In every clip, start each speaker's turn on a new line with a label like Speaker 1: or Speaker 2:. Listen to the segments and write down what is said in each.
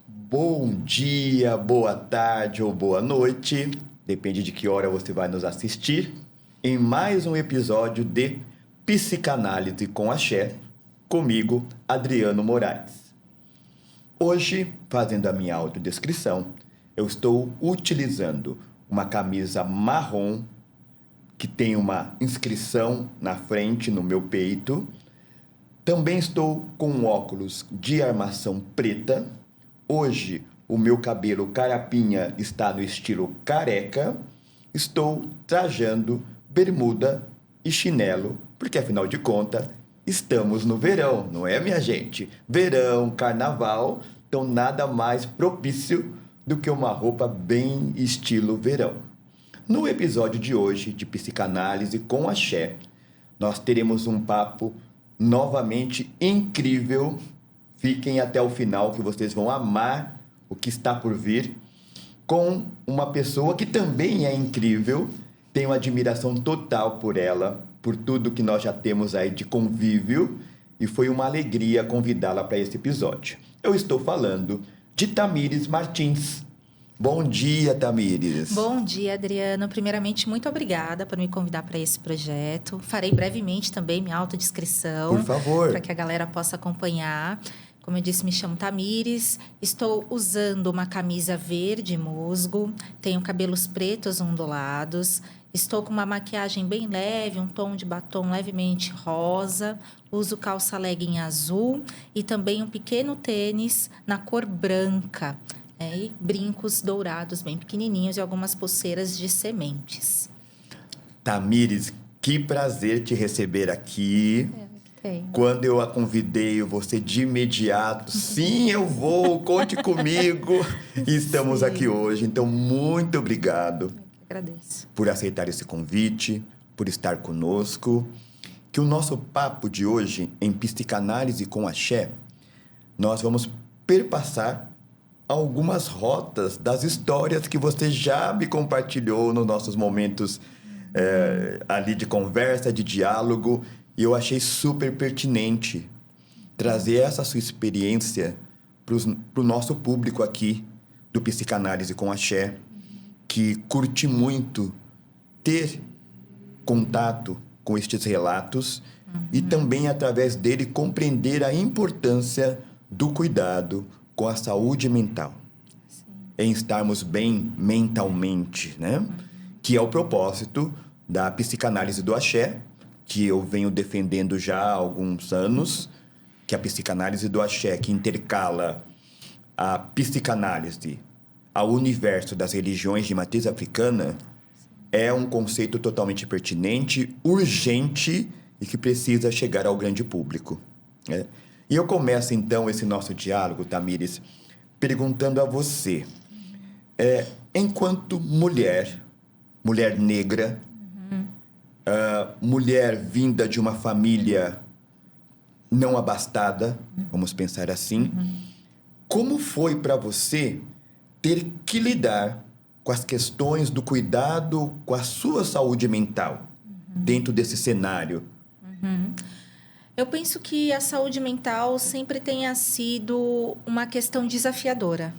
Speaker 1: Bom dia, boa tarde ou boa noite, depende de que hora você vai nos assistir, em mais um episódio de Psicanálise com Axé, comigo, Adriano Moraes. Hoje, fazendo a minha autodescrição, eu estou utilizando uma camisa marrom que tem uma inscrição na frente, no meu peito. Também estou com um óculos de armação preta. Hoje, o meu cabelo carapinha está no estilo careca. Estou trajando bermuda e chinelo, porque afinal de contas, estamos no verão, não é, minha gente? Verão, carnaval, então nada mais propício do que uma roupa bem estilo verão. No episódio de hoje, de Psicanálise com Axé, nós teremos um papo novamente incrível. Fiquem até o final que vocês vão amar o que está por vir, com uma pessoa que também é incrível. Tenho admiração total por ela, por tudo que nós já temos aí de convívio, e foi uma alegria convidá-la para esse episódio. Eu estou falando de Tamires Martins. Bom dia, Tamires.
Speaker 2: Bom dia, Adriano. Primeiramente, muito obrigada por me convidar para esse projeto. Farei brevemente também minha autodescrição.
Speaker 1: Por favor.
Speaker 2: Para que a galera possa acompanhar. Como eu disse, me chamo Tamires. Estou usando uma camisa verde musgo. Tenho cabelos pretos ondulados. Estou com uma maquiagem bem leve, um tom de batom levemente rosa. Uso calça legging azul e também um pequeno tênis na cor branca. E brincos dourados bem pequenininhos e algumas pulseiras de sementes.
Speaker 1: Tamires, que prazer te receber aqui. Quando eu a convidei, você de imediato, sim, eu vou, conte comigo. E estamos aqui hoje, então muito obrigado.
Speaker 2: Eu que agradeço.
Speaker 1: Por aceitar esse convite, por estar conosco. Que o nosso papo de hoje, em Psicanálise com Axé, nós vamos perpassar algumas rotas das histórias que você já me compartilhou nos nossos momentos ali de conversa, de diálogo, e eu achei super pertinente trazer essa sua experiência para o nosso público aqui do Psicanálise com Axé, que curte muito ter contato com estes relatos e também, através dele, compreender a importância do cuidado com a saúde mental.
Speaker 2: Sim.
Speaker 1: Em estarmos bem mentalmente, né? Que é o propósito da psicanálise do Axé, que eu venho defendendo já há alguns anos, que a psicanálise do Axé, que intercala a psicanálise ao universo das religiões de matriz africana, é um conceito totalmente pertinente, urgente e que precisa chegar ao grande público, né? E eu começo, então, esse nosso diálogo, Tamires, perguntando a você, enquanto mulher negra, mulher vinda de uma família não abastada, vamos pensar assim, como foi para você ter que lidar com as questões do cuidado com a sua saúde mental dentro desse cenário?
Speaker 2: Eu penso que a saúde mental sempre tenha sido uma questão desafiadora.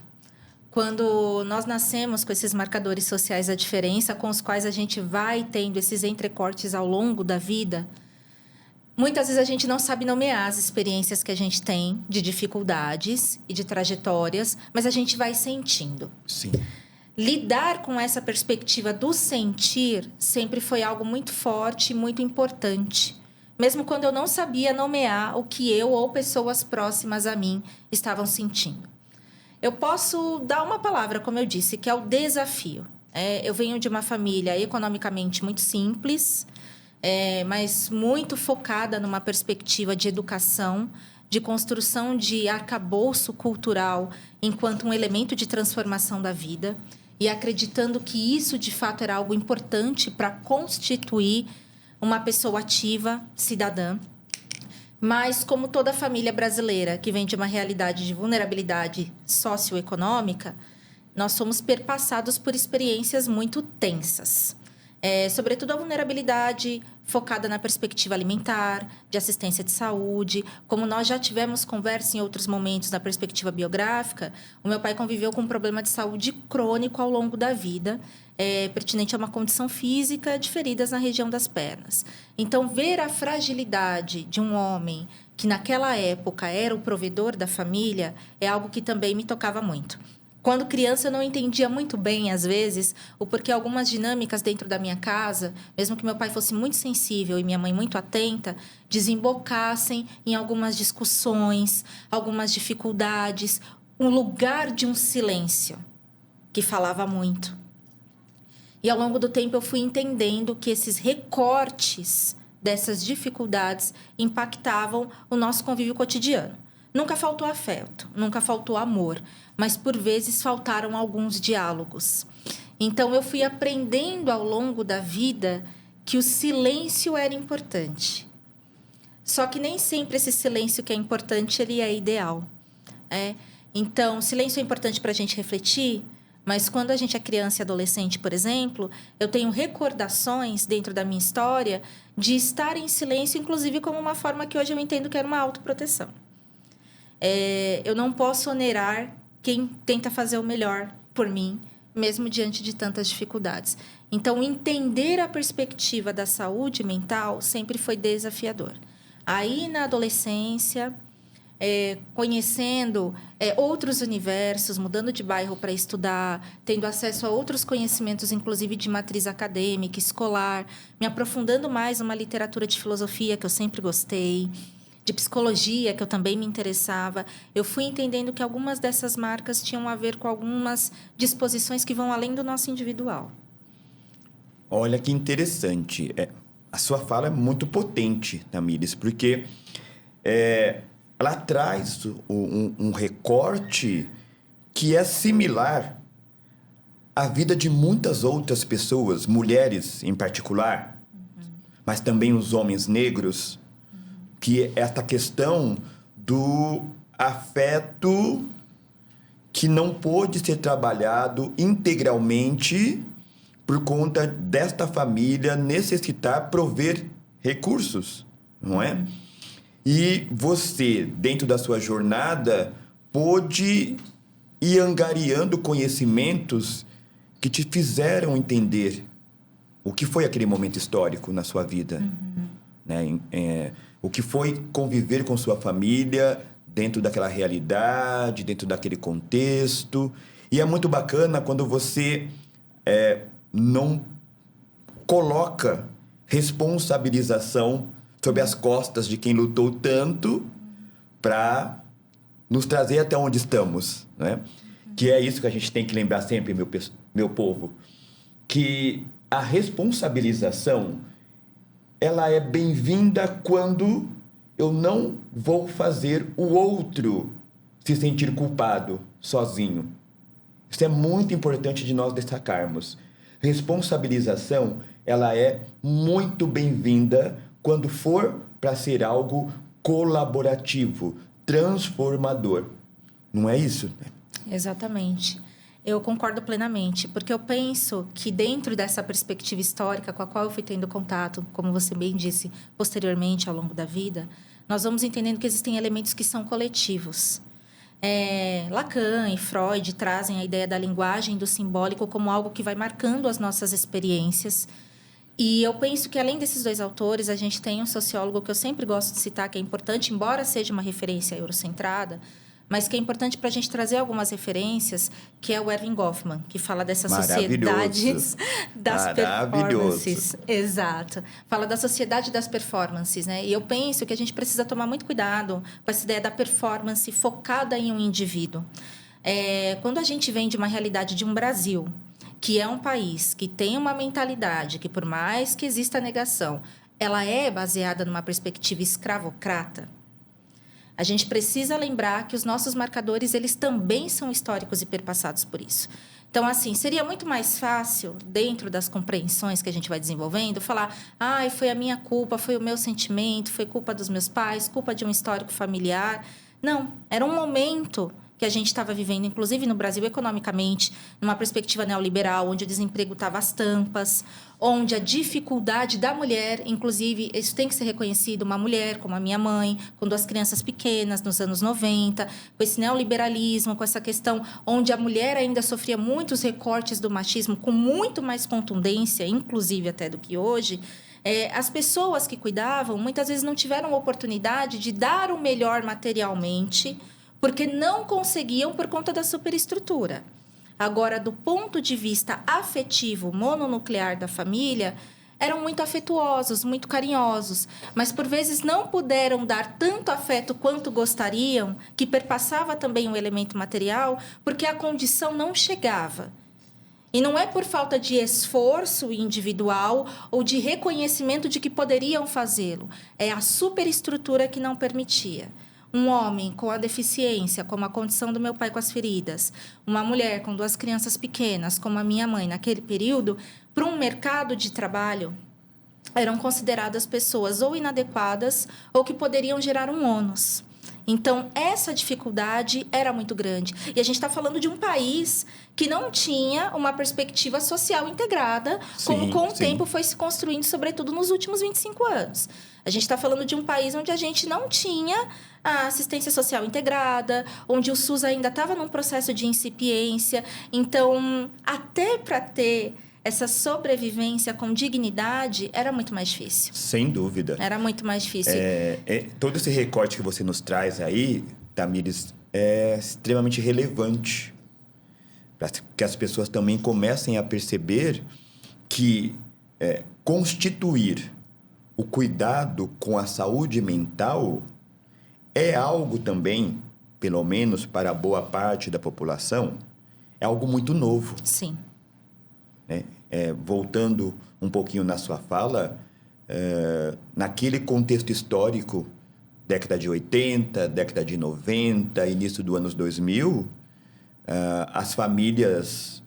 Speaker 2: Quando nós nascemos com esses marcadores sociais da diferença, com os quais a gente vai tendo esses entrecortes ao longo da vida, muitas vezes a gente não sabe nomear as experiências que a gente tem de dificuldades e de trajetórias, mas a gente vai sentindo.
Speaker 1: Sim.
Speaker 2: Lidar com essa perspectiva do sentir sempre foi algo muito forte e muito importante. Mesmo quando eu não sabia nomear o que eu ou pessoas próximas a mim estavam sentindo. Eu posso dar uma palavra, como eu disse, que é o desafio. Eu venho de uma família economicamente muito simples, mas muito focada numa perspectiva de educação, de construção de arcabouço cultural enquanto um elemento de transformação da vida, e acreditando que isso, de fato, era algo importante para constituir uma pessoa ativa, cidadã. Mas, como toda família brasileira que vem de uma realidade de vulnerabilidade socioeconômica, nós somos perpassados por experiências muito tensas. Sobretudo a vulnerabilidade focada na perspectiva alimentar, de assistência de saúde. Como nós já tivemos conversa em outros momentos na perspectiva biográfica, o meu pai conviveu com um problema de saúde crônico ao longo da vida, pertinente a uma condição física de feridas na região das pernas. Então, ver a fragilidade de um homem que naquela época era o provedor da família é algo que também me tocava muito. Quando criança, eu não entendia muito bem, às vezes, o porquê algumas dinâmicas dentro da minha casa, mesmo que meu pai fosse muito sensível e minha mãe muito atenta, desembocassem em algumas discussões, algumas dificuldades, um lugar de um silêncio que falava muito. E, ao longo do tempo, eu fui entendendo que esses recortes dessas dificuldades impactavam o nosso convívio cotidiano. Nunca faltou afeto, nunca faltou amor, mas por vezes faltaram alguns diálogos. Então eu fui aprendendo ao longo da vida que o silêncio era importante. Só que nem sempre esse silêncio que é importante, ele é ideal. Então, o silêncio é importante para a gente refletir, mas quando a gente é criança e adolescente, por exemplo, eu tenho recordações dentro da minha história de estar em silêncio, inclusive como uma forma que hoje eu entendo que era uma autoproteção. Eu não posso onerar quem tenta fazer o melhor por mim, mesmo diante de tantas dificuldades. Então, entender a perspectiva da saúde mental sempre foi desafiador. Aí, na adolescência, conhecendo outros universos, mudando de bairro para estudar, tendo acesso a outros conhecimentos, inclusive de matriz acadêmica, escolar, me aprofundando mais numa literatura de filosofia que eu sempre gostei, de psicologia, que eu também me interessava, eu fui entendendo que algumas dessas marcas tinham a ver com algumas disposições que vão além do nosso individual.
Speaker 1: Olha que interessante. A sua fala é muito potente, Tamires, porque ela traz um recorte que é similar à vida de muitas outras pessoas, mulheres em particular, mas também os homens negros, que é esta questão do afeto que não pôde ser trabalhado integralmente por conta desta família necessitar prover recursos, não é? E você, dentro da sua jornada, pôde ir angariando conhecimentos que te fizeram entender o que foi aquele momento histórico na sua vida, né? O que foi conviver com sua família dentro daquela realidade, dentro daquele contexto. E é muito bacana quando você não coloca responsabilização sobre as costas de quem lutou tanto para nos trazer até onde estamos, né? Que é isso que a gente tem que lembrar sempre, meu povo, que a responsabilização ela é bem-vinda quando eu não vou fazer o outro se sentir culpado sozinho. Isso é muito importante de nós destacarmos. Responsabilização, ela é muito bem-vinda quando for para ser algo colaborativo, transformador. Não é isso?
Speaker 2: Exatamente. Eu concordo plenamente, porque eu penso que dentro dessa perspectiva histórica com a qual eu fui tendo contato, como você bem disse, posteriormente ao longo da vida, nós vamos entendendo que existem elementos que são coletivos. Lacan e Freud trazem a ideia da linguagem do simbólico como algo que vai marcando as nossas experiências. E eu penso que, além desses dois autores, a gente tem um sociólogo que eu sempre gosto de citar, que é importante, embora seja uma referência eurocentrada, mas que é importante para a gente trazer algumas referências, que é o Erving Goffman, que fala dessas sociedades das performances. Exato. Fala da sociedade das performances, né? E eu penso que a gente precisa tomar muito cuidado com essa ideia da performance focada em um indivíduo. Quando a gente vem de uma realidade de um Brasil, que é um país que tem uma mentalidade que, por mais que exista negação, ela é baseada numa perspectiva escravocrata, a gente precisa lembrar que os nossos marcadores, eles também são históricos e perpassados por isso. Então, assim, seria muito mais fácil, dentro das compreensões que a gente vai desenvolvendo, falar, foi a minha culpa, foi o meu sentimento, foi culpa dos meus pais, culpa de um histórico familiar. Não, era um momento que a gente estava vivendo, inclusive no Brasil, economicamente, numa perspectiva neoliberal, onde o desemprego estava às tampas, onde a dificuldade da mulher, inclusive, isso tem que ser reconhecido, uma mulher como a minha mãe, com 2 crianças pequenas, nos anos 90, com esse neoliberalismo, com essa questão onde a mulher ainda sofria muitos recortes do machismo, com muito mais contundência, inclusive até do que hoje. As pessoas que cuidavam, muitas vezes não tiveram oportunidade de dar o melhor materialmente, porque não conseguiam por conta da superestrutura. Agora, do ponto de vista afetivo, mononuclear da família, eram muito afetuosos, muito carinhosos, mas por vezes não puderam dar tanto afeto quanto gostariam, que perpassava também o elemento material, porque a condição não chegava. E não é por falta de esforço individual ou de reconhecimento de que poderiam fazê-lo. É a superestrutura que não permitia. Um homem com a deficiência, como a condição do meu pai com as feridas, uma mulher com 2 crianças pequenas, como a minha mãe naquele período, para um mercado de trabalho, eram consideradas pessoas ou inadequadas ou que poderiam gerar um ônus. Então, essa dificuldade era muito grande. E a gente está falando de um país que não tinha uma perspectiva social integrada, como com o tempo foi se construindo, sobretudo nos últimos 25 anos. A gente está falando de um país onde a gente não tinha a assistência social integrada, onde o SUS ainda estava num processo de incipiência. Então, até para ter essa sobrevivência com dignidade era muito mais difícil.
Speaker 1: Sem dúvida.
Speaker 2: Era muito mais difícil.
Speaker 1: Todo esse recorte que você nos traz aí, Tamires, é extremamente relevante para que as pessoas também comecem a perceber que constituir o cuidado com a saúde mental é algo também, pelo menos para boa parte da população, é algo muito novo.
Speaker 2: Sim.
Speaker 1: Voltando um pouquinho na sua fala, naquele contexto histórico, década de 80, década de 90, início dos anos 2000, as famílias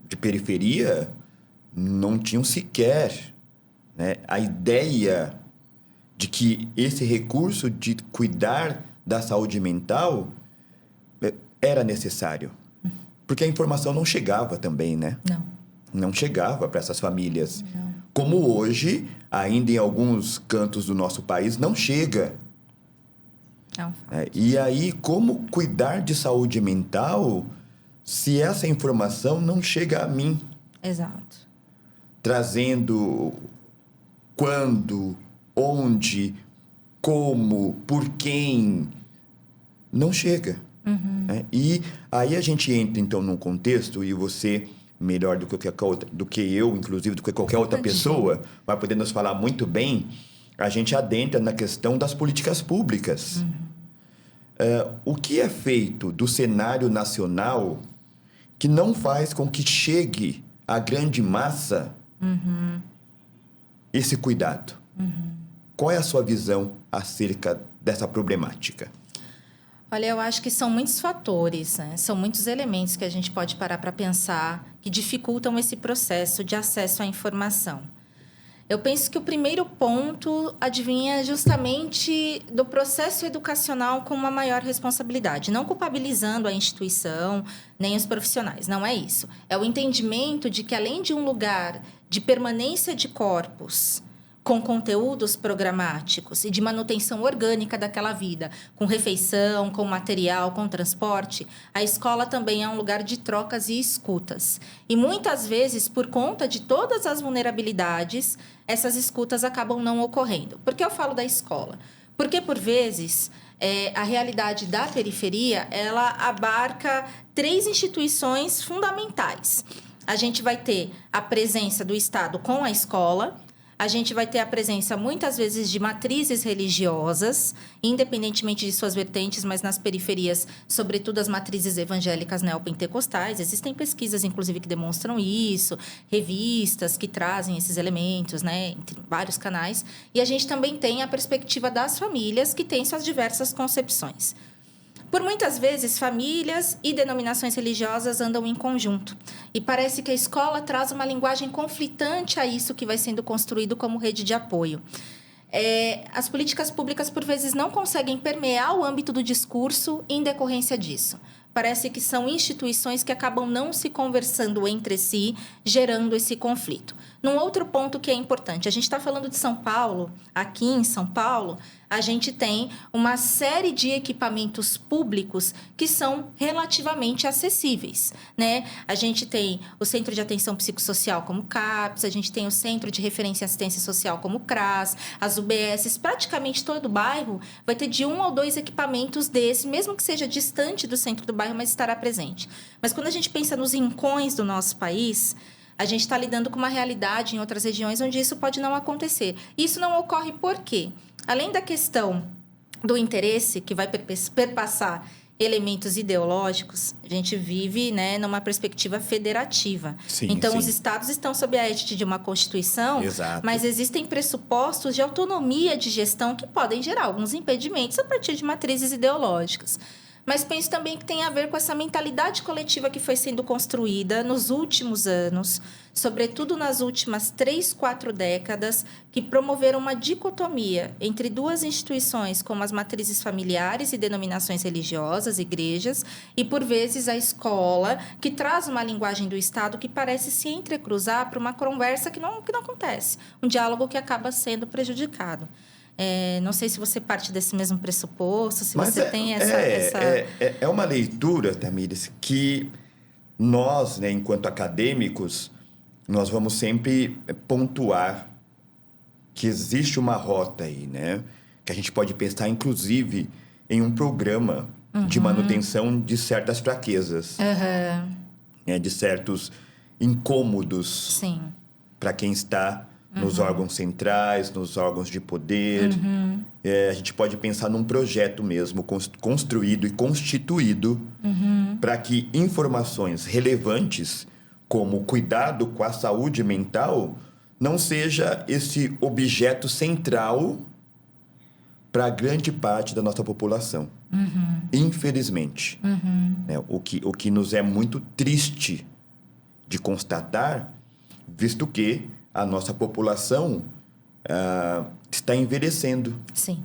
Speaker 1: de periferia não tinham sequer a ideia de que esse recurso de cuidar da saúde mental era necessário. Porque a informação não chegava também, né? Não chegava para essas famílias.
Speaker 2: Não.
Speaker 1: Como hoje, ainda em alguns cantos do nosso país, não chega.
Speaker 2: Não.
Speaker 1: E aí, como cuidar de saúde mental se essa informação não chega a mim?
Speaker 2: Exato.
Speaker 1: Trazendo quando, onde, como, por quem, não chega. E aí a gente entra, então, num contexto, e você, melhor do que eu, inclusive, do que qualquer outra pessoa, vai poder nos falar muito bem, a gente adentra na questão das políticas públicas. O que é feito do cenário nacional que não faz com que chegue à grande massa esse cuidado? Qual é a sua visão acerca dessa problemática?
Speaker 2: Olha, eu acho que são muitos fatores, né? São muitos elementos que a gente pode parar para pensar que dificultam esse processo de acesso à informação. Eu penso que o primeiro ponto advinha justamente do processo educacional com uma maior responsabilidade, não culpabilizando a instituição nem os profissionais, não é isso. É o entendimento de que, além de um lugar de permanência de corpos com conteúdos programáticos e de manutenção orgânica daquela vida, com refeição, com material, com transporte, a escola também é um lugar de trocas e escutas. E muitas vezes, por conta de todas as vulnerabilidades, essas escutas acabam não ocorrendo. Por que eu falo da escola? Porque, por vezes, a realidade da periferia, ela abarca 3 instituições fundamentais. A gente vai ter a presença do Estado com a escola, a gente vai ter a presença, muitas vezes, de matrizes religiosas, independentemente de suas vertentes, mas nas periferias, sobretudo as matrizes evangélicas neopentecostais. Existem pesquisas, inclusive, que demonstram isso, revistas que trazem esses elementos, né, entre vários canais. E a gente também tem a perspectiva das famílias, que têm suas diversas concepções. Por muitas vezes, famílias e denominações religiosas andam em conjunto. E parece que a escola traz uma linguagem conflitante a isso que vai sendo construído como rede de apoio. as políticas públicas, por vezes, não conseguem permear o âmbito do discurso em decorrência disso. Parece que são instituições que acabam não se conversando entre si, gerando esse conflito. Num outro ponto que é importante, a gente está falando de São Paulo, aqui em São Paulo, a gente tem uma série de equipamentos públicos que são relativamente acessíveis, né? A gente tem o Centro de Atenção Psicossocial como o CAPS, a gente tem o Centro de Referência e Assistência Social como o CRAS, as UBSs, praticamente todo o bairro vai ter de 1 ou 2 equipamentos desse, mesmo que seja distante do centro do bairro, mas estará presente. Mas quando a gente pensa nos rincões do nosso país, a gente está lidando com uma realidade em outras regiões onde isso pode não acontecer. Isso não ocorre por quê? Além da questão do interesse, que vai perpassar elementos ideológicos, a gente vive, né, numa perspectiva federativa.
Speaker 1: Sim,
Speaker 2: então,
Speaker 1: sim.
Speaker 2: os estados estão sob a égide de uma Constituição,
Speaker 1: Exato.
Speaker 2: mas existem pressupostos de autonomia de gestão que podem gerar alguns impedimentos a partir de matrizes ideológicas. Mas penso também que tem a ver com essa mentalidade coletiva que foi sendo construída nos últimos anos, sobretudo nas últimas 3, 4 décadas, que promoveram uma dicotomia entre 2 instituições, como as matrizes familiares e denominações religiosas, igrejas, e, por vezes, a escola, que traz uma linguagem do Estado que parece se entrecruzar para uma conversa que não acontece, um diálogo que acaba sendo prejudicado. Não sei se você parte desse mesmo pressuposto, se você tem essa...
Speaker 1: É uma leitura, Tamires, que nós, né, enquanto acadêmicos, nós vamos sempre pontuar que existe uma rota aí, né? Que a gente pode pensar, inclusive, em um programa de manutenção de certas fraquezas, né, de certos incômodos para quem está nos órgãos centrais, nos órgãos de poder. A gente pode pensar num projeto mesmo construído e constituído para que informações relevantes, como cuidado com a saúde mental, não seja esse objeto central para grande parte da nossa população. Infelizmente. O que nos é muito triste de constatar, visto que a nossa população está envelhecendo.
Speaker 2: Sim.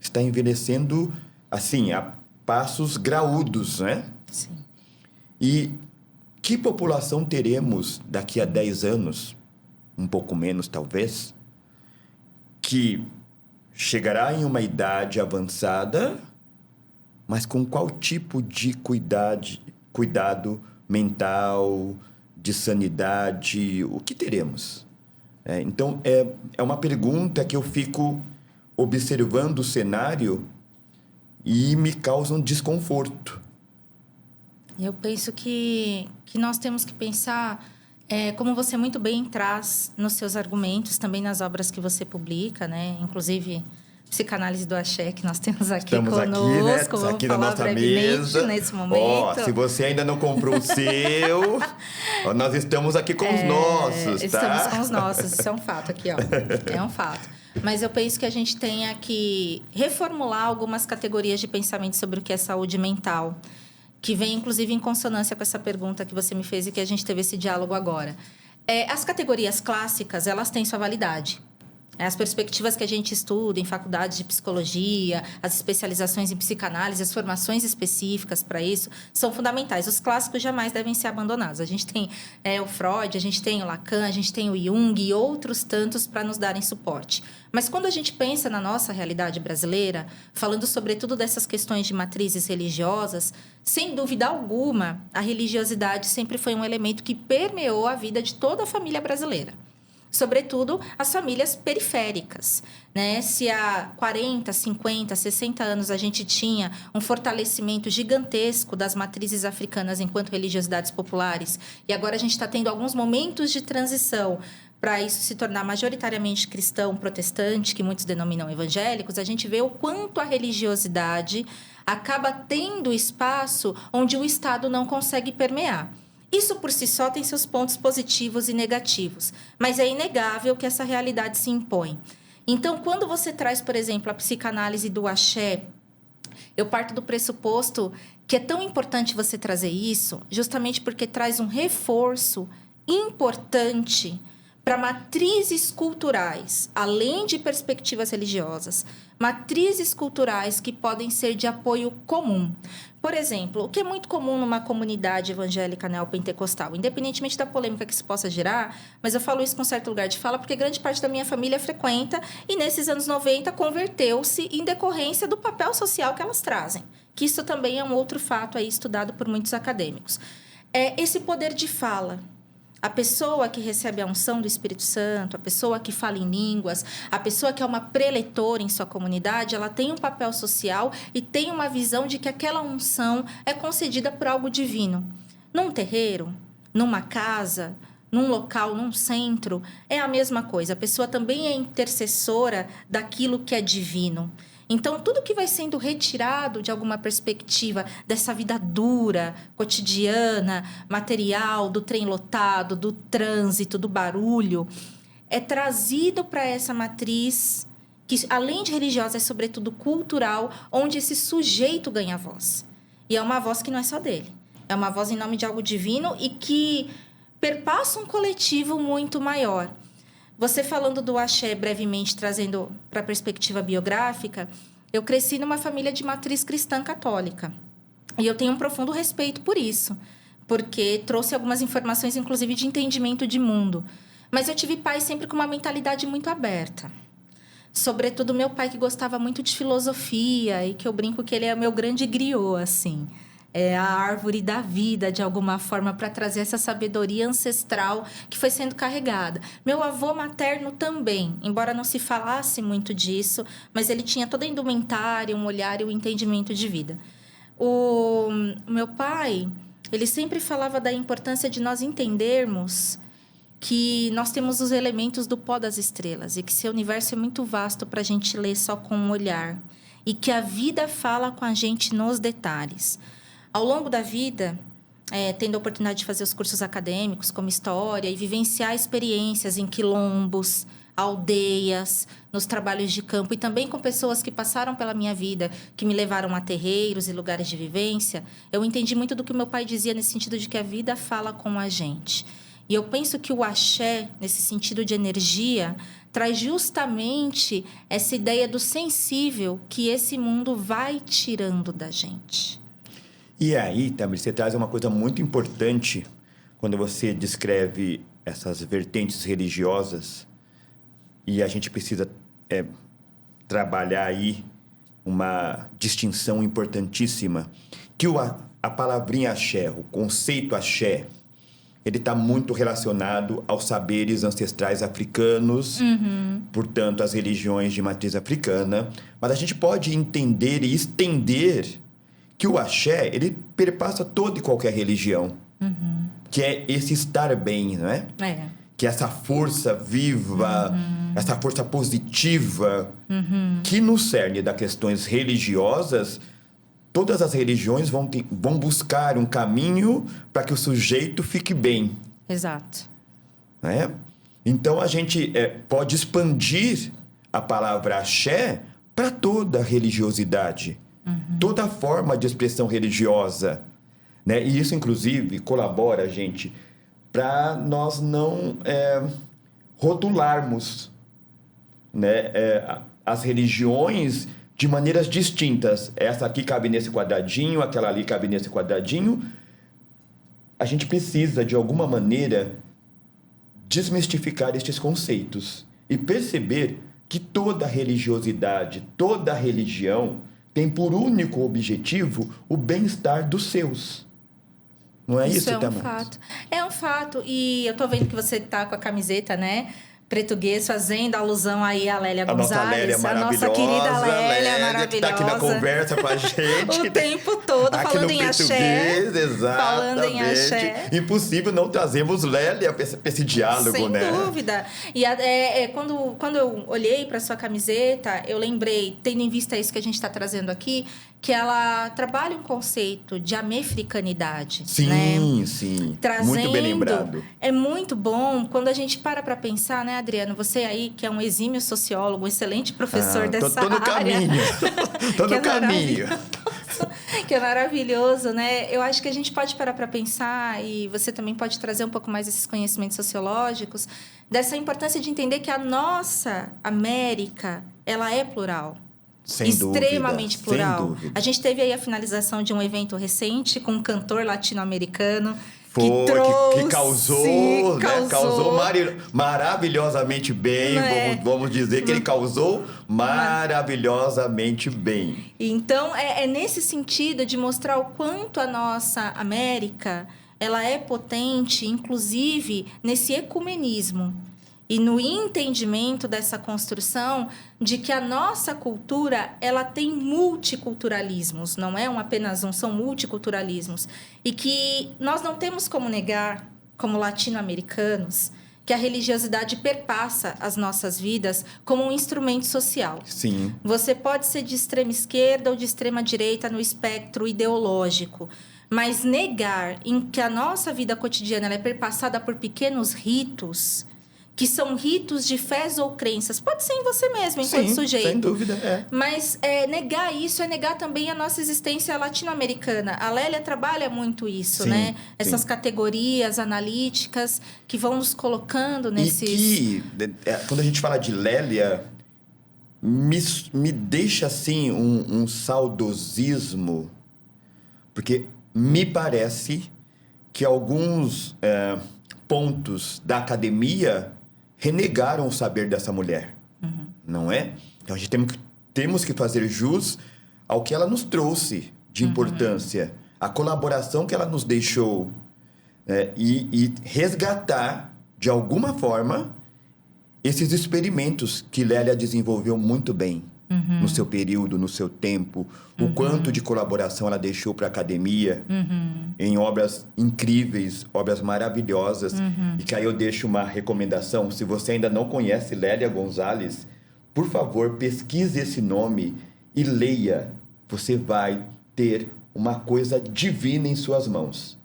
Speaker 1: Está envelhecendo, assim, a passos graúdos, né?
Speaker 2: Sim.
Speaker 1: E que população teremos daqui a 10 anos, um pouco menos talvez, que chegará em uma idade avançada, mas com qual tipo de cuidado mental, de sanidade, o que teremos? Então, é uma pergunta que eu fico observando o cenário e me causa um desconforto.
Speaker 2: Eu penso que nós temos que pensar, como você muito bem traz nos seus argumentos, também nas obras que você publica, né? Inclusive, Psicanálise do Axé, que nós temos aqui
Speaker 1: Estamos
Speaker 2: conosco.
Speaker 1: Aqui, né? Aqui na
Speaker 2: falar
Speaker 1: nossa
Speaker 2: brevemente
Speaker 1: mesa.
Speaker 2: nesse momento.
Speaker 1: Se você ainda não comprou o seu, nós estamos aqui com os nossos, tá?
Speaker 2: Estamos com os nossos, isso é um fato aqui, ó. É um fato. Mas eu penso que a gente tenha que reformular algumas categorias de pensamento sobre o que é saúde mental, que vem, inclusive, em consonância com essa pergunta que você me fez e que a gente teve esse diálogo agora. As categorias clássicas, elas têm sua validade. As perspectivas que a gente estuda em faculdades de psicologia, as especializações em psicanálise, as formações específicas para isso, são fundamentais. Os clássicos jamais devem ser abandonados. A gente tem o Freud, a gente tem o Lacan, a gente tem o Jung e outros tantos para nos darem suporte. Mas quando a gente pensa na nossa realidade brasileira, falando sobretudo dessas questões de matrizes religiosas, sem dúvida alguma, a religiosidade sempre foi um elemento que permeou a vida de toda a família brasileira. Sobretudo as famílias periféricas, né? Se há 40, 50, 60 anos a gente tinha um fortalecimento gigantesco das matrizes africanas enquanto religiosidades populares, e agora a gente está tendo alguns momentos de transição para isso se tornar majoritariamente cristão, protestante, que muitos denominam evangélicos, a gente vê o quanto a religiosidade acaba tendo espaço onde o Estado não consegue permear. Isso, por si só, tem seus pontos positivos e negativos, mas é inegável que essa realidade se impõe. Então, quando você traz, por exemplo, a psicanálise do axé, eu parto do pressuposto que é tão importante você trazer isso, justamente porque traz um reforço importante para matrizes culturais, além de perspectivas religiosas, matrizes culturais que podem ser de apoio comum. Por exemplo, o que é muito comum numa comunidade evangélica neopentecostal, independentemente da polêmica que isso possa gerar, mas eu falo isso com certo lugar de fala porque grande parte da minha família frequenta e nesses anos 90 converteu-se em decorrência do papel social que elas trazem, que isso também é um outro fato aí estudado por muitos acadêmicos. É esse poder de fala. A pessoa que recebe a unção do Espírito Santo, a pessoa que fala em línguas, a pessoa que é uma preletora em sua comunidade, ela tem um papel social e tem uma visão de que aquela unção é concedida por algo divino. Num terreiro, numa casa, num local, num centro, é a mesma coisa. A pessoa também é intercessora daquilo que é divino. Então, tudo que vai sendo retirado de alguma perspectiva dessa vida dura, cotidiana, material, do trem lotado, do trânsito, do barulho, é trazido para essa matriz que, além de religiosa, é sobretudo cultural, onde esse sujeito ganha voz. E é uma voz que não é só dele. É uma voz em nome de algo divino e que perpassa um coletivo muito maior. Você falando do axé, brevemente trazendo para a perspectiva biográfica, eu cresci numa família de matriz cristã católica. E eu tenho um profundo respeito por isso, porque trouxe algumas informações, inclusive, de entendimento de mundo. Mas eu tive pais sempre com uma mentalidade muito aberta. Sobretudo meu pai, que gostava muito de filosofia e que eu brinco que ele é o meu grande griot, assim. É a árvore da vida, de alguma forma, para trazer essa sabedoria ancestral que foi sendo carregada. Meu avô materno também, embora não se falasse muito disso, mas ele tinha toda a indumentária, um olhar e um entendimento de vida. O meu pai, ele sempre falava da importância de nós entendermos que nós temos os elementos do pó das estrelas e que esse universo é muito vasto para a gente ler só com um olhar e que a vida fala com a gente nos detalhes. Ao longo da vida, tendo a oportunidade de fazer os cursos acadêmicos, como história, e vivenciar experiências em quilombos, aldeias, nos trabalhos de campo, e também com pessoas que passaram pela minha vida, que me levaram a terreiros e lugares de vivência, eu entendi muito do que o meu pai dizia nesse sentido de que a vida fala com a gente. E eu penso que o axé, nesse sentido de energia, traz justamente essa ideia do sensível que esse mundo vai tirando da gente.
Speaker 1: E aí, Tamir, você traz uma coisa muito importante quando você descreve essas vertentes religiosas e a gente precisa trabalhar aí uma distinção importantíssima, que a palavrinha axé, o conceito axé, ele está muito relacionado aos saberes ancestrais africanos, portanto, às religiões de matriz africana, mas a gente pode entender e estender que o axé, ele perpassa toda e qualquer religião. Que é esse estar bem, não é? Que é essa força viva, essa força positiva, que no cerne das questões religiosas, todas as religiões vão buscar um caminho para que o sujeito fique bem.
Speaker 2: Exato.
Speaker 1: Não é? Então, a gente pode expandir a palavra axé para toda a religiosidade. Toda forma de expressão religiosa, né? E isso, inclusive, colabora, gente, para nós não rotularmos, né, as religiões de maneiras distintas. Essa aqui cabe nesse quadradinho, aquela ali cabe nesse quadradinho. A gente precisa, de alguma maneira, desmistificar estes conceitos e perceber que toda religiosidade, toda religião tem por único objetivo o bem-estar dos seus. Não é isso, Tamar?
Speaker 2: Isso é um fato. É um fato. E eu tô vendo que você tá com a camiseta, né? Português, fazendo alusão aí à Lélia Gonzalez.
Speaker 1: A nossa Lélia maravilhosa.
Speaker 2: A nossa querida Lélia maravilhosa.
Speaker 1: Que tá aqui na conversa com a gente.
Speaker 2: O tempo todo,
Speaker 1: aqui
Speaker 2: falando
Speaker 1: no
Speaker 2: em axé.
Speaker 1: Exatamente.
Speaker 2: Falando em axé.
Speaker 1: Impossível não trazermos Lélia para esse diálogo,
Speaker 2: sem
Speaker 1: né?
Speaker 2: Sem dúvida. E quando eu olhei para sua camiseta, eu lembrei, tendo em vista isso que a gente está trazendo aqui, que ela trabalha um conceito de americanidade.
Speaker 1: Sim,
Speaker 2: né?
Speaker 1: Sim.
Speaker 2: Trazendo,
Speaker 1: muito bem lembrado.
Speaker 2: É muito bom quando a gente para pensar, né, Adriano? Você aí, que é um exímio sociólogo, um excelente professor dessa
Speaker 1: tô no
Speaker 2: área.
Speaker 1: Caminho. Tô no caminho.
Speaker 2: Que é maravilhoso, né? Eu acho que a gente pode parar para pensar, e você também pode trazer um pouco mais esses conhecimentos sociológicos, dessa importância de entender que a nossa América, ela é plural.
Speaker 1: Sem
Speaker 2: Extremamente
Speaker 1: dúvida,
Speaker 2: plural.
Speaker 1: sem dúvida.
Speaker 2: A gente teve aí a finalização de um evento recente com um cantor latino-americano
Speaker 1: Foi,
Speaker 2: que trouxe...
Speaker 1: que causou, né? Causou maravilhosamente bem.
Speaker 2: É.
Speaker 1: Vamos dizer que ele causou maravilhosamente bem.
Speaker 2: Então, é nesse sentido de mostrar o quanto a nossa América ela é potente, inclusive nesse ecumenismo e no entendimento dessa construção de que a nossa cultura ela tem multiculturalismos, não é apenas um, são multiculturalismos. E que nós não temos como negar, como latino-americanos, que a religiosidade perpassa as nossas vidas como um instrumento social.
Speaker 1: Sim.
Speaker 2: Você pode ser de extrema esquerda ou de extrema direita no espectro ideológico, mas negar em que a nossa vida cotidiana ela é perpassada por pequenos ritos, que são ritos de fés ou crenças. Pode ser em você mesmo, enquanto sujeito.
Speaker 1: Sem dúvida, é.
Speaker 2: Mas negar isso é negar também a nossa existência latino-americana. A Lélia trabalha muito isso,
Speaker 1: Sim,
Speaker 2: né? Essas
Speaker 1: sim.
Speaker 2: categorias analíticas que vão nos colocando nesses...
Speaker 1: E que, quando a gente fala de Lélia, me deixa, assim, um saudosismo, porque me parece que alguns pontos da academia renegaram o saber dessa mulher, não é? Então, a gente temos que fazer jus ao que ela nos trouxe de importância, a colaboração que ela nos deixou, e resgatar, de alguma forma, esses experimentos que Lélia desenvolveu muito bem no seu período, no seu tempo, o quanto de colaboração ela deixou para a academia em obras incríveis, obras maravilhosas. E que aí eu deixo uma recomendação, se você ainda não conhece Lélia Gonzalez, por favor, pesquise esse nome e leia. Você vai ter uma coisa divina em suas mãos.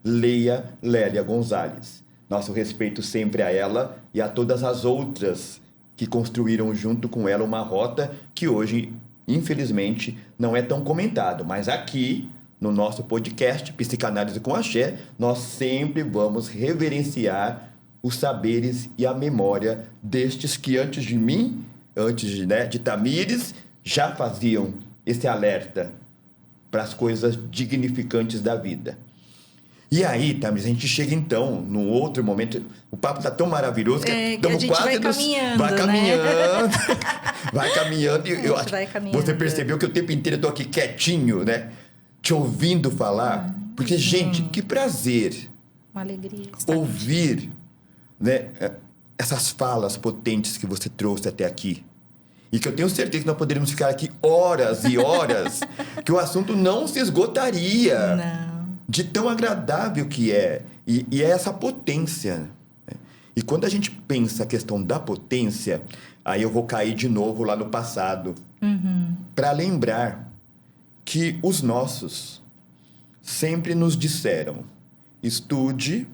Speaker 1: Leia Lélia Gonzalez. Nosso respeito sempre a ela e a todas as outras que construíram junto com ela uma rota que hoje, infelizmente, não é tão comentado. Mas aqui, no nosso podcast Psicanálise com Axé, nós sempre vamos reverenciar os saberes e a memória destes que antes de mim, antes de Tamires, já faziam esse alerta para as coisas dignificantes da vida. E aí, Tamires, a gente chega então, num outro momento. O papo está tão maravilhoso que
Speaker 2: a gente
Speaker 1: quase
Speaker 2: vai caminhando,
Speaker 1: vai caminhando,
Speaker 2: né?
Speaker 1: vai caminhando. E eu acho
Speaker 2: vai
Speaker 1: que
Speaker 2: caminhando.
Speaker 1: você percebeu que o tempo inteiro eu estou aqui quietinho, né? Te ouvindo falar. Porque, gente, que prazer
Speaker 2: Uma alegria. Estar
Speaker 1: ouvir, né, essas falas potentes que você trouxe até aqui. E que eu tenho certeza que nós poderíamos ficar aqui horas e horas, que o assunto não se esgotaria.
Speaker 2: Não.
Speaker 1: De tão agradável que é. E é essa potência. Né? E quando a gente pensa a questão da potência, aí eu vou cair de novo lá no passado. Para lembrar que os nossos sempre nos disseram: estude,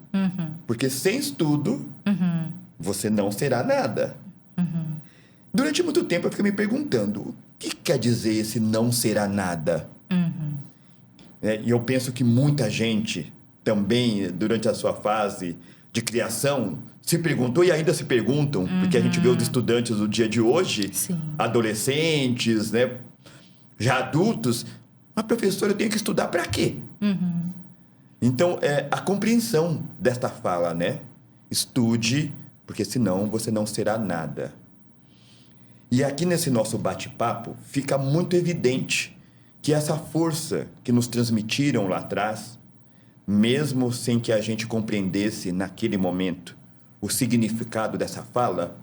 Speaker 1: porque sem estudo você não será nada. Durante muito tempo eu fiquei me perguntando: o que quer dizer esse não será nada? E eu penso que muita gente também, durante a sua fase de criação, se perguntou e ainda se perguntam, porque a gente vê os estudantes do dia de hoje,
Speaker 2: Sim.
Speaker 1: adolescentes, né, já adultos, mas professor, eu tenho que estudar para quê? Então, a compreensão desta fala, né? Estude, porque senão você não será nada. E aqui nesse nosso bate-papo fica muito evidente que essa força que nos transmitiram lá atrás, mesmo sem que a gente compreendesse naquele momento o significado dessa fala,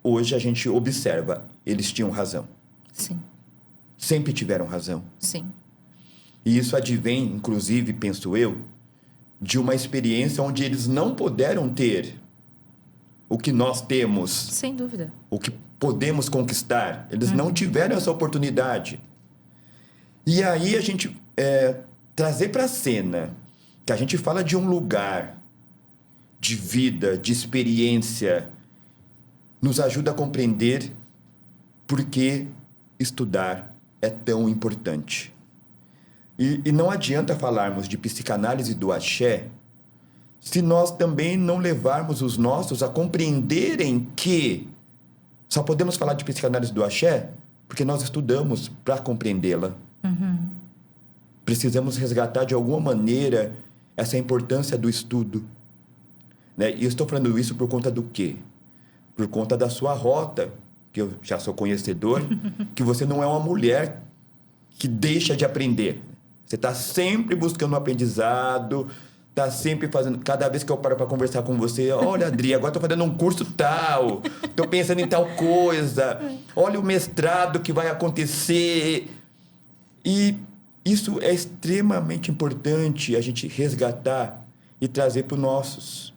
Speaker 1: hoje a gente observa, eles tinham razão.
Speaker 2: Sim.
Speaker 1: Sempre tiveram razão.
Speaker 2: Sim.
Speaker 1: E isso advém, inclusive, penso eu, de uma experiência onde eles não puderam ter o que nós temos,
Speaker 2: Sem dúvida.
Speaker 1: o que podemos conquistar. Eles não tiveram essa oportunidade. E aí a gente trazer para a cena que a gente fala de um lugar de vida, de experiência, nos ajuda a compreender por que estudar é tão importante. E não adianta falarmos de psicanálise do axé se nós também não levarmos os nossos a compreenderem que só podemos falar de psicanálise do axé porque nós estudamos para compreendê-la. Precisamos resgatar de alguma maneira essa importância do estudo. Né? E eu estou falando isso por conta do quê? Por conta da sua rota, que eu já sou conhecedor, que você não é uma mulher que deixa de aprender. Você está sempre buscando um aprendizado, está sempre fazendo... Cada vez que eu paro para conversar com você, olha, Adri, agora estou fazendo um curso tal, estou pensando em tal coisa, olha o mestrado que vai acontecer. E isso é extremamente importante a gente resgatar e trazer para os nossos.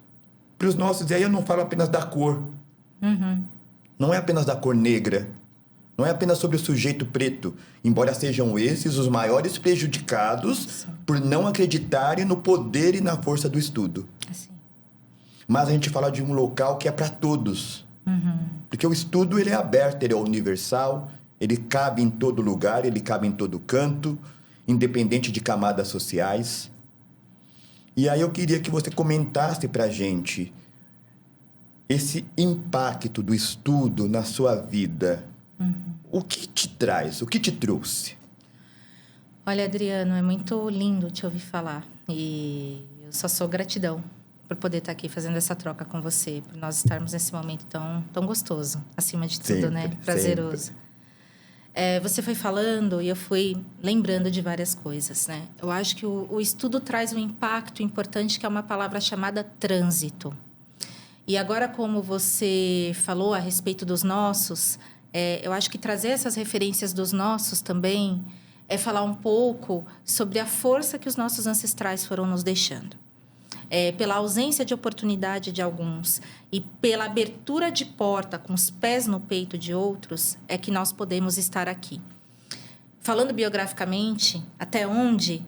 Speaker 1: Para os nossos, e aí eu não falo apenas da cor. Não é apenas da cor negra. Não é apenas sobre o sujeito preto, embora sejam esses os maiores prejudicados por não acreditarem no poder e na força do estudo.
Speaker 2: Assim.
Speaker 1: Mas a gente fala de um local que é para todos. Porque o estudo ele é aberto, ele é universal, ele cabe em todo lugar, ele cabe em todo canto, independente de camadas sociais. E aí eu queria que você comentasse para a gente esse impacto do estudo na sua vida. O que te traz? O que te trouxe?
Speaker 2: Olha, Adriano, é muito lindo te ouvir falar. E eu só sou gratidão por poder estar aqui fazendo essa troca com você, por nós estarmos nesse momento tão gostoso, acima de tudo,
Speaker 1: Sempre,
Speaker 2: né? Prazeroso. Você foi falando e eu fui lembrando de várias coisas, né? Eu acho que o estudo traz um impacto importante, que é uma palavra chamada trânsito. E agora, como você falou a respeito dos nossos... eu acho que trazer essas referências dos nossos também é falar um pouco sobre a força que os nossos ancestrais foram nos deixando. Pela ausência de oportunidade de alguns e pela abertura de porta com os pés no peito de outros, é que nós podemos estar aqui. Falando biograficamente, até onde...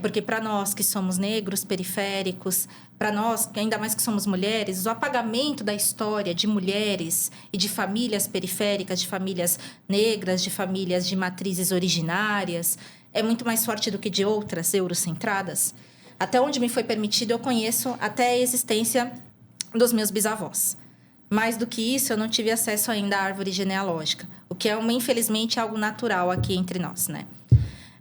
Speaker 2: porque para nós que somos negros, periféricos, para nós, ainda mais que somos mulheres, o apagamento da história de mulheres e de famílias periféricas, de famílias negras, de famílias de matrizes originárias, é muito mais forte do que de outras eurocentradas. Até onde me foi permitido, eu conheço até a existência dos meus bisavós. Mais do que isso, eu não tive acesso ainda à árvore genealógica, o que é, infelizmente, algo natural aqui entre nós, né?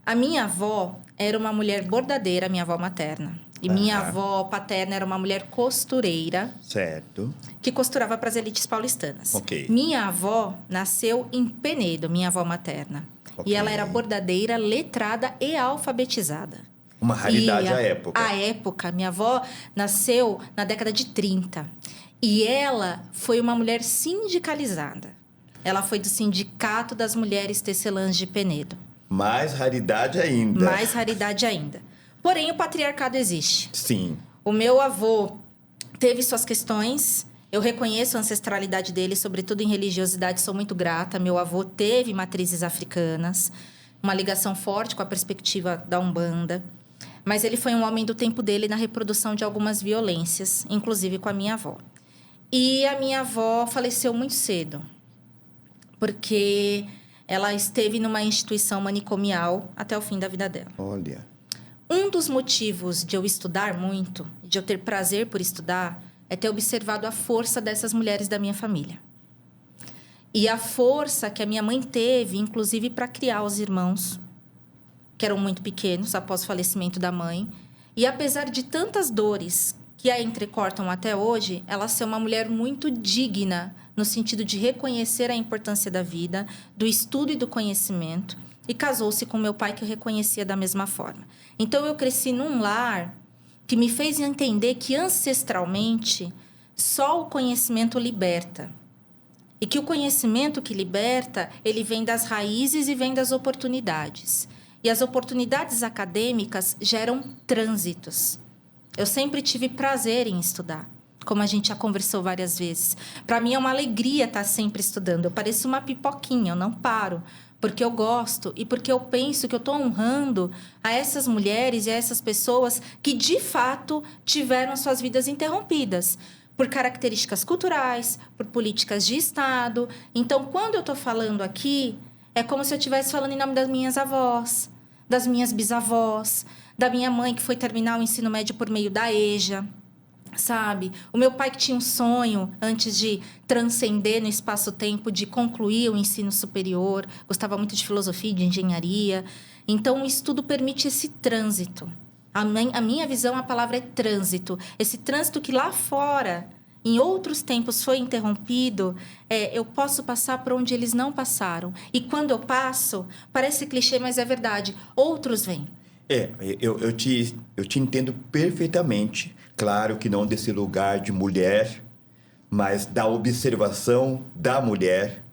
Speaker 2: A minha avó era uma mulher bordadeira, minha avó materna. E minha avó paterna era uma mulher costureira.
Speaker 1: Certo.
Speaker 2: Que costurava para as elites paulistanas.
Speaker 1: Ok.
Speaker 2: Minha avó nasceu em Penedo, minha avó materna.
Speaker 1: Ok.
Speaker 2: E ela era bordadeira, letrada e alfabetizada.
Speaker 1: Uma raridade à época.
Speaker 2: À época. Minha avó nasceu na década de 30. E ela foi uma mulher sindicalizada. Ela foi do Sindicato das Mulheres Tecelãs de Penedo.
Speaker 1: Mais raridade ainda.
Speaker 2: Mais raridade ainda. Porém, o patriarcado existe.
Speaker 1: Sim.
Speaker 2: O meu avô teve suas questões. Eu reconheço a ancestralidade dele, sobretudo em religiosidade, sou muito grata. Meu avô teve matrizes africanas, uma ligação forte com a perspectiva da Umbanda. Mas ele foi um homem do tempo dele na reprodução de algumas violências, inclusive com a minha avó. E a minha avó faleceu muito cedo, porque ela esteve numa instituição manicomial até o fim da vida dela.
Speaker 1: Olha.
Speaker 2: Um dos motivos de eu estudar muito, de eu ter prazer por estudar, é ter observado a força dessas mulheres da minha família. E a força que a minha mãe teve, inclusive para criar os irmãos, que eram muito pequenos após o falecimento da mãe. E apesar de tantas dores que a entrecortam até hoje, ela ser uma mulher muito digna, no sentido de reconhecer a importância da vida, do estudo e do conhecimento, e casou-se com meu pai, que eu reconhecia da mesma forma. Então, eu cresci num lar que me fez entender que, ancestralmente, só o conhecimento liberta. E que o conhecimento que liberta, ele vem das raízes e vem das oportunidades. E as oportunidades acadêmicas geram trânsitos. Eu sempre tive prazer em estudar, como a gente já conversou várias vezes. Para mim é uma alegria estar sempre estudando. Eu pareço uma pipoquinha, eu não paro. Porque eu gosto e porque eu penso que eu estou honrando a essas mulheres e a essas pessoas que, de fato, tiveram suas vidas interrompidas por características culturais, por políticas de Estado. Então, quando eu estou falando aqui, é como se eu estivesse falando em nome das minhas avós, das minhas bisavós, da minha mãe que foi terminar o ensino médio por meio da EJA, sabe? O meu pai que tinha um sonho, antes de transcender no espaço-tempo, de concluir o ensino superior, gostava muito de filosofia e de engenharia. Então, o estudo permite esse trânsito. A minha visão, a palavra é trânsito. Esse trânsito que lá fora, em outros tempos, foi interrompido, eu posso passar por onde eles não passaram. E quando eu passo, parece clichê, mas é verdade, outros vêm.
Speaker 1: Eu te entendo perfeitamente. Claro que não desse lugar de mulher, mas da observação da mulher,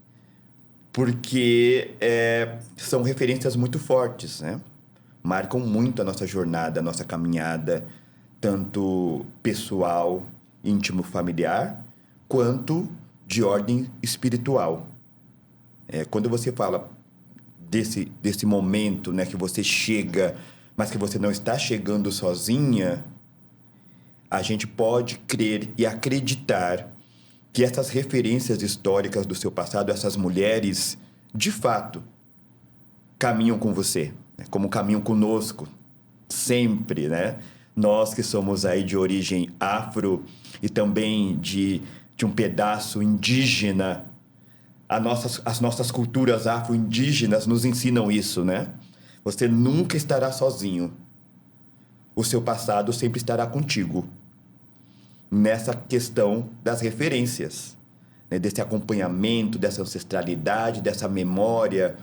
Speaker 1: porque são referências muito fortes, né? Marcam muito a nossa jornada, a nossa caminhada, tanto pessoal, íntimo, familiar, quanto de ordem espiritual. Quando você fala desse momento, né, que você chega, mas que você não está chegando sozinha, a gente pode crer e acreditar que essas referências históricas do seu passado, essas mulheres, de fato, caminham com você, né? Como caminham conosco, sempre, né? Nós que somos aí de origem afro e também de um pedaço indígena, as nossas culturas afro-indígenas nos ensinam isso, né? Você nunca estará sozinho. O seu passado sempre estará contigo. Nessa questão das referências, né? Desse acompanhamento, dessa ancestralidade, dessa memória.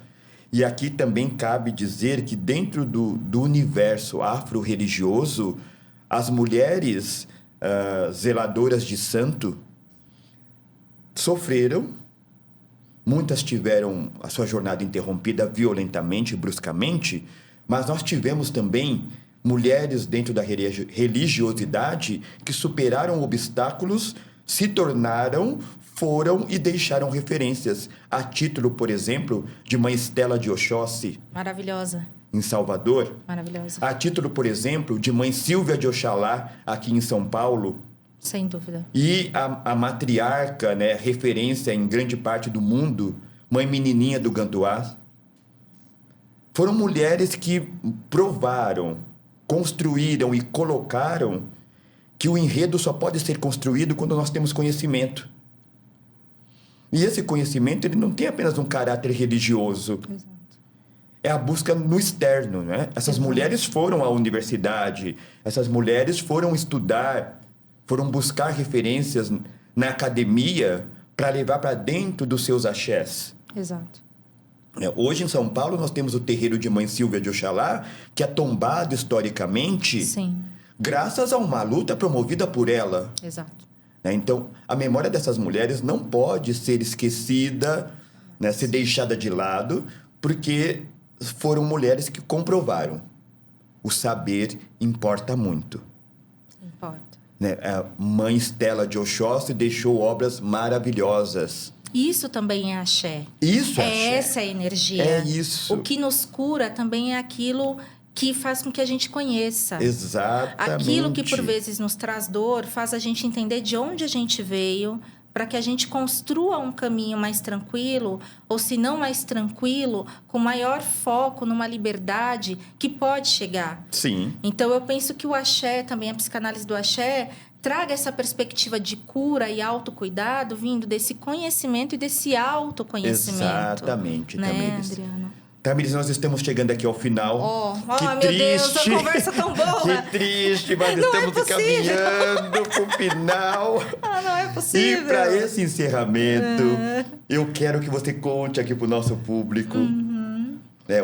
Speaker 1: E aqui também cabe dizer que dentro do universo afro-religioso, as mulheres zeladoras de santo sofreram, muitas tiveram a sua jornada interrompida violentamente, bruscamente, mas nós tivemos também mulheres dentro da religiosidade que superaram obstáculos, se tornaram, foram e deixaram referências. A título, por exemplo, de Mãe Estela de Oxóssi.
Speaker 2: Maravilhosa.
Speaker 1: Em Salvador.
Speaker 2: Maravilhosa.
Speaker 1: A título, por exemplo, de Mãe Silvia de Oxalá, aqui em São Paulo.
Speaker 2: Sem dúvida.
Speaker 1: E a matriarca, né, referência em grande parte do mundo, Mãe Menininha do Gantuá. Foram mulheres que provaram, construíram e colocaram que o enredo só pode ser construído quando nós temos conhecimento. E esse conhecimento ele não tem apenas um caráter religioso.
Speaker 2: Exato.
Speaker 1: É a busca no externo, né? Essas mulheres foram à universidade, essas mulheres foram estudar, foram buscar referências na academia para levar para dentro dos seus axés.
Speaker 2: Exato.
Speaker 1: Hoje, em São Paulo, nós temos o terreiro de Mãe Silvia de Oxalá, que é tombado historicamente,
Speaker 2: Sim.
Speaker 1: graças a uma luta promovida por ela.
Speaker 2: Exato.
Speaker 1: Então, a memória dessas mulheres não pode ser esquecida, né, ser deixada de lado, porque foram mulheres que comprovaram. O saber importa muito.
Speaker 2: Importa.
Speaker 1: Né? A Mãe Estela de Oxóssi deixou obras maravilhosas.
Speaker 2: Isso também é axé.
Speaker 1: Isso é axé.
Speaker 2: Essa é a energia.
Speaker 1: É isso.
Speaker 2: O que nos cura também é aquilo que faz com que a gente conheça.
Speaker 1: Exatamente.
Speaker 2: Aquilo que, por vezes, nos traz dor, faz a gente entender de onde a gente veio, para que a gente construa um caminho mais tranquilo, ou se não mais tranquilo, com maior foco numa liberdade que pode chegar.
Speaker 1: Sim.
Speaker 2: Então, eu penso que o axé, também a psicanálise do axé, traga essa perspectiva de cura e autocuidado vindo desse conhecimento e desse autoconhecimento.
Speaker 1: Exatamente,
Speaker 2: né,
Speaker 1: Tamires.
Speaker 2: Adriano?
Speaker 1: Tamires, nós estamos chegando aqui ao final.
Speaker 2: Que
Speaker 1: meu
Speaker 2: triste.
Speaker 1: Deus,
Speaker 2: a conversa tão boa.
Speaker 1: Que triste, mas
Speaker 2: Não
Speaker 1: estamos
Speaker 2: é possível.
Speaker 1: caminhando para o final.
Speaker 2: Não é possível.
Speaker 1: E para esse encerramento, eu quero que você conte aqui para o nosso público.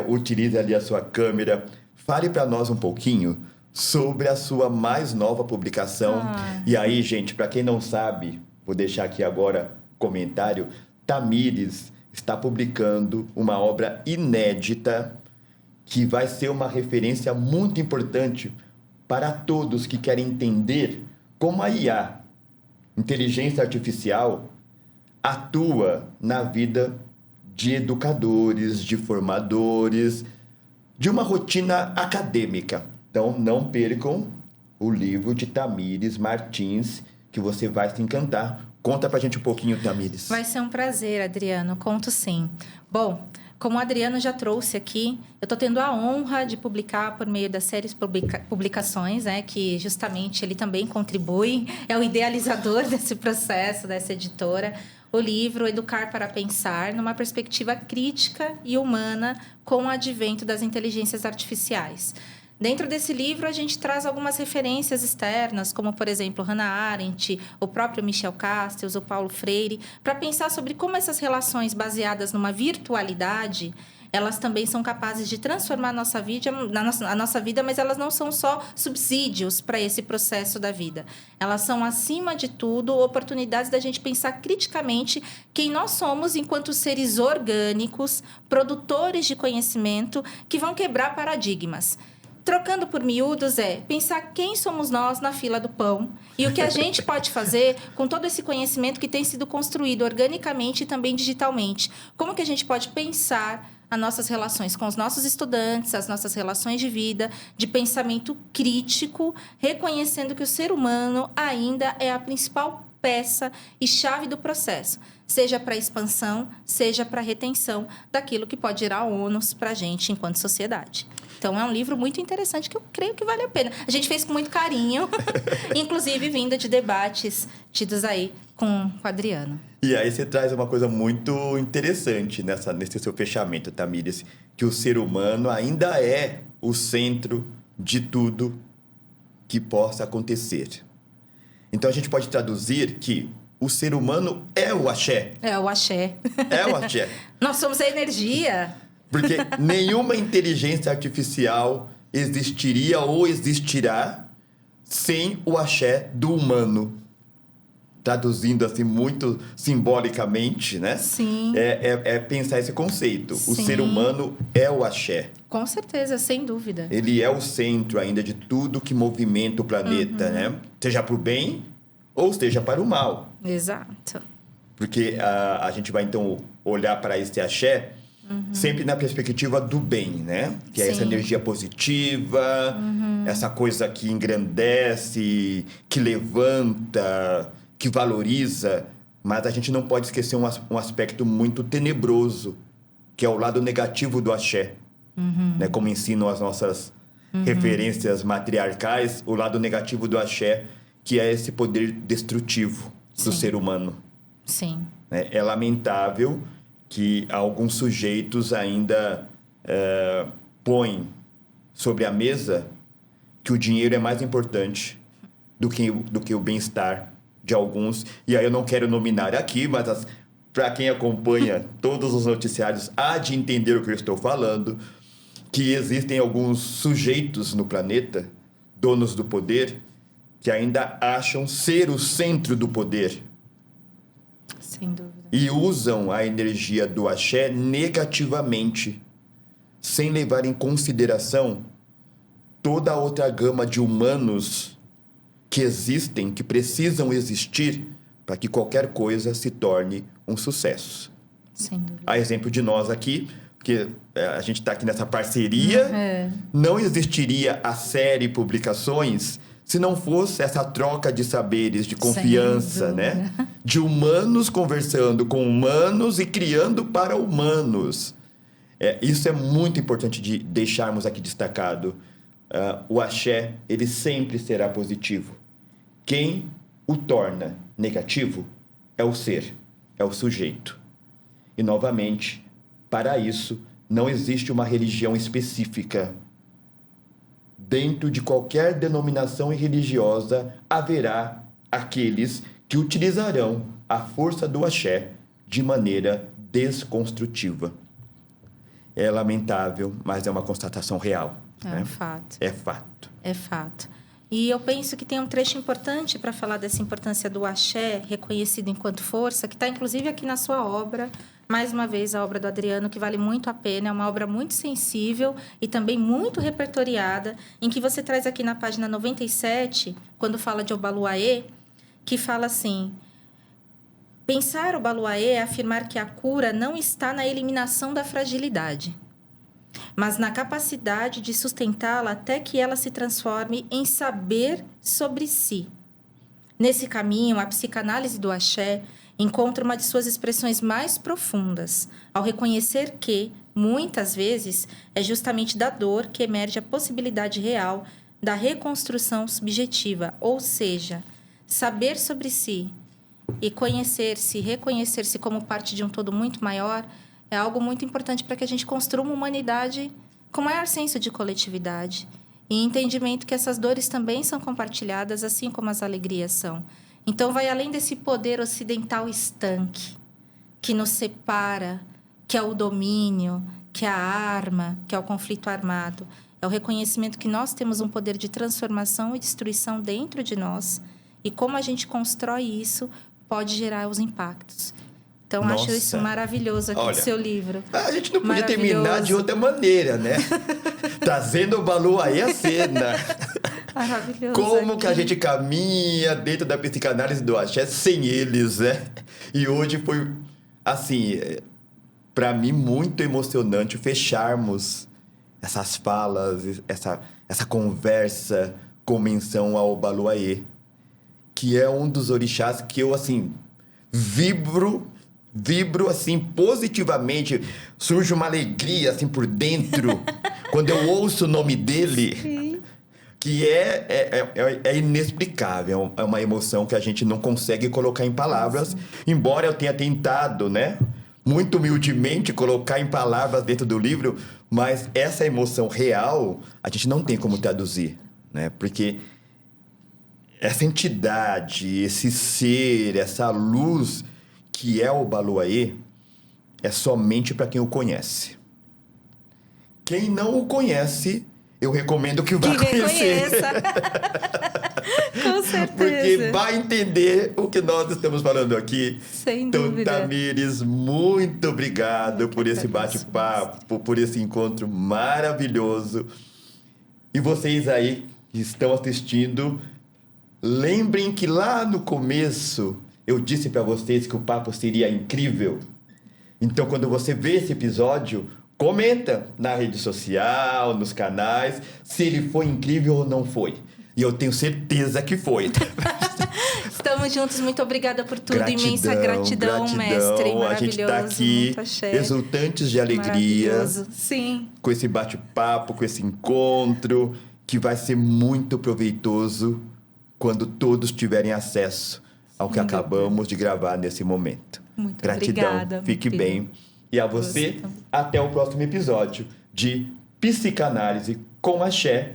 Speaker 1: Utilize ali a sua câmera. Fale para nós um pouquinho sobre a sua mais nova publicação. E aí, gente, para quem não sabe, vou deixar aqui agora comentário, Tamires está publicando uma obra inédita que vai ser uma referência muito importante para todos que querem entender como a IA, inteligência artificial, atua na vida de educadores, de formadores, de uma rotina acadêmica. Então, não percam o livro de Tamires Martins, que você vai se encantar. Conta pra gente um pouquinho, Tamires.
Speaker 2: Vai ser um prazer, Adriano. Conto sim. Bom, Como o Adriano já trouxe aqui, eu estou tendo a honra de publicar por meio das séries publicações, né, que justamente ele também contribui, é o idealizador desse processo, dessa editora, o livro Educar para Pensar, numa perspectiva crítica e humana com o advento das inteligências artificiais. Dentro desse livro, a gente traz algumas referências externas, como, por exemplo, Hannah Arendt, o próprio Michel Castells, o Paulo Freire, para pensar sobre como essas relações baseadas numa virtualidade, elas também são capazes de transformar a nossa vida, mas elas não são só subsídios para esse processo da vida. Elas são, acima de tudo, oportunidades da gente pensar criticamente quem nós somos enquanto seres orgânicos, produtores de conhecimento, que vão quebrar paradigmas. Trocando por miúdos pensar quem somos nós na fila do pão e o que a gente pode fazer com todo esse conhecimento que tem sido construído organicamente e também digitalmente. Como que a gente pode pensar as nossas relações com os nossos estudantes, as nossas relações de vida, de pensamento crítico, reconhecendo que o ser humano ainda é a principal peça e chave do processo, seja para a expansão, seja para a retenção daquilo que pode gerar ônus para a gente enquanto sociedade. Então, é um livro muito interessante que eu creio que vale a pena. A gente fez com muito carinho, inclusive vinda de debates tidos aí com o Adriano.
Speaker 1: E aí você traz uma coisa muito interessante nesse seu fechamento, Tamires, que o ser humano ainda é o centro de tudo que possa acontecer. Então, a gente pode traduzir que o ser humano é o axé.
Speaker 2: É o axé.
Speaker 1: É o axé.
Speaker 2: Nós somos a energia.
Speaker 1: Porque nenhuma inteligência artificial existiria ou existirá sem o axé do humano. Traduzindo assim muito simbolicamente, né?
Speaker 2: Sim.
Speaker 1: É pensar esse conceito.
Speaker 2: Sim.
Speaker 1: O ser humano é o axé.
Speaker 2: Com certeza, sem dúvida.
Speaker 1: Ele é o centro ainda de tudo que movimenta o planeta, né? Seja para o bem ou seja para o mal.
Speaker 2: Exato.
Speaker 1: Porque a gente vai, então, olhar para esse axé sempre na perspectiva do bem, né? Que é essa energia positiva, essa coisa que engrandece, que levanta, que valoriza. Mas a gente não pode esquecer um aspecto muito tenebroso, que é o lado negativo do axé. Né? Como ensinam as nossas referências matriarcais, o lado negativo do axé, que é esse poder destrutivo do ser humano.
Speaker 2: Sim.
Speaker 1: É lamentável que alguns sujeitos ainda põem sobre a mesa que o dinheiro é mais importante do que o bem-estar de alguns. E aí eu não quero nominar aqui, mas para quem acompanha todos os noticiários há de entender o que eu estou falando, que existem alguns sujeitos no planeta, donos do poder, que ainda acham ser o centro do poder.
Speaker 2: Sem dúvida.
Speaker 1: E usam a energia do axé negativamente, sem levar em consideração toda a outra gama de humanos que existem, que precisam existir para que qualquer coisa se torne um sucesso.
Speaker 2: Sem dúvida.
Speaker 1: A exemplo de nós aqui, porque a gente está aqui nessa parceria, não existiria a série Publicações se não fosse essa troca de saberes, de confiança, né? De humanos conversando com humanos e criando para humanos. Isso é muito importante de deixarmos aqui destacado. O axé, ele sempre será positivo. Quem o torna negativo é o ser, é o sujeito. E, novamente, para isso, não existe uma religião específica. Dentro de qualquer denominação religiosa, haverá aqueles que utilizarão a força do axé de maneira desconstrutiva. É lamentável, mas é uma constatação real.
Speaker 2: É um fato.
Speaker 1: É fato.
Speaker 2: É fato. E eu penso que tem um trecho importante para falar dessa importância do axé, reconhecido enquanto força, que está inclusive aqui na sua obra. Mais uma vez, a obra do Adriano, que vale muito a pena. É uma obra muito sensível e também muito repertoriada, em que você traz aqui na página 97, quando fala de Obaluaê, que fala assim: pensar Obaluaê é afirmar que a cura não está na eliminação da fragilidade, mas na capacidade de sustentá-la até que ela se transforme em saber sobre si. Nesse caminho, a psicanálise do axé encontra uma de suas expressões mais profundas, ao reconhecer que, muitas vezes, é justamente da dor que emerge a possibilidade real da reconstrução subjetiva, ou seja, saber sobre si e conhecer-se, reconhecer-se como parte de um todo muito maior é algo muito importante para que a gente construa uma humanidade com maior senso de coletividade e entendimento que essas dores também são compartilhadas, assim como as alegrias são. Então, vai além desse poder ocidental estanque que nos separa, que é o domínio, que é a arma, que é o conflito armado. É o reconhecimento que nós temos um poder de transformação e destruição dentro de nós e como a gente constrói isso pode gerar os impactos. Então, acho isso maravilhoso aqui no seu livro.
Speaker 1: A gente não podia terminar de outra maneira, né? Trazendo o Balu aí à cena.
Speaker 2: Maravilhoso.
Speaker 1: Como
Speaker 2: aqui.
Speaker 1: que a gente caminha dentro da psicanálise do axé sem eles, né? E hoje foi, assim, para mim, muito emocionante fecharmos essas falas, essa conversa com menção ao Baluayê, que é um dos orixás que eu, assim, vibro assim positivamente, surge uma alegria assim por dentro quando eu ouço o nome dele.
Speaker 2: Sim.
Speaker 1: Que é inexplicável, é uma emoção que a gente não consegue colocar em palavras, embora eu tenha tentado, né, muito humildemente colocar em palavras dentro do livro, mas essa emoção real a gente não tem como traduzir, né, porque essa entidade, esse ser, essa luz que é o Baluayê, é somente para quem o conhece. Quem não o conhece, eu recomendo que vá conhecer.
Speaker 2: Com certeza.
Speaker 1: Porque vai entender o que nós estamos falando aqui.
Speaker 2: Sem dúvida.
Speaker 1: Então, Tamires, muito obrigado por esse bate-papo, por esse encontro maravilhoso. E vocês aí que estão assistindo, lembrem que lá no começo eu disse para vocês que o papo seria incrível. Então, quando você vê esse episódio, comenta na rede social, nos canais, se ele foi incrível ou não foi. E eu tenho certeza que foi.
Speaker 2: Estamos juntos, muito obrigada por tudo. Imensa gratidão, mestre. Maravilhoso.
Speaker 1: A gente está aqui, exultantes de alegria.
Speaker 2: Sim.
Speaker 1: Com esse bate-papo, com esse encontro, que vai ser muito proveitoso quando todos tiverem acesso ao que acabamos de gravar nesse momento.
Speaker 2: Muito
Speaker 1: gratidão,
Speaker 2: obrigada.
Speaker 1: fique bem. E a você, até o próximo episódio de Psicanálise com Axé,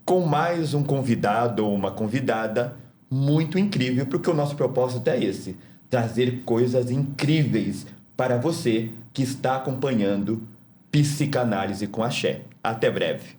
Speaker 1: com mais um convidado ou uma convidada muito incrível, porque o nosso propósito é esse, trazer coisas incríveis para você que está acompanhando Psicanálise com Axé. Até breve.